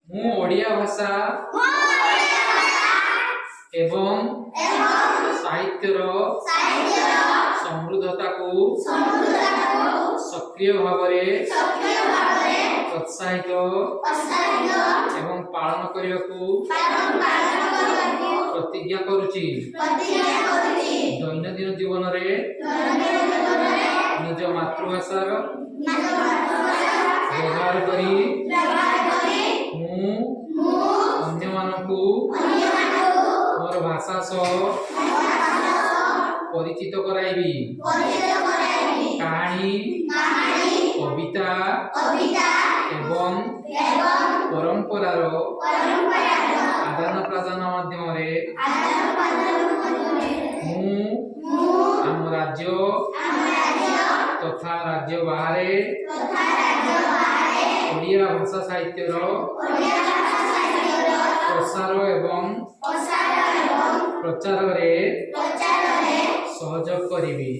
ମୁଁ ଓଡ଼ିଆ ଭାଷା ଏବଂ ସାହିତ୍ୟର ସମୃଦ୍ଧତାକୁ ସକ୍ରିୟ ଭାବରେ ପ୍ରୋତ୍ସାହିତ ଏବଂ ପାଳନ କରିବାକୁ ପ୍ରତିଜ୍ଞା କରୁଛି। ଦୈନନ୍ଦିନ ଜୀବନରେ ନିଜ ମାତୃଭାଷାର ବ୍ୟବହାର କରି ମୁଁ ଅନ୍ୟମାନଙ୍କୁ ମୋର ଭାଷା ସହ ପରିଚିତ କରାଇବି। କାହାଣୀ, କବିତା ଏବଂ ପରମ୍ପରାର ଆଦାନ ପ୍ରଦାନ ମାଧ୍ୟମରେ ମୁଁ ଆମ ରାଜ୍ୟ ତଥା ରାଜ୍ୟ ବାହାରେ ଓଡ଼ିଆ ଭାଷା ସାହିତ୍ୟର ପ୍ରସାର ଏବଂ ପ୍ରଚାରରେ ସହଯୋଗ କରିବି।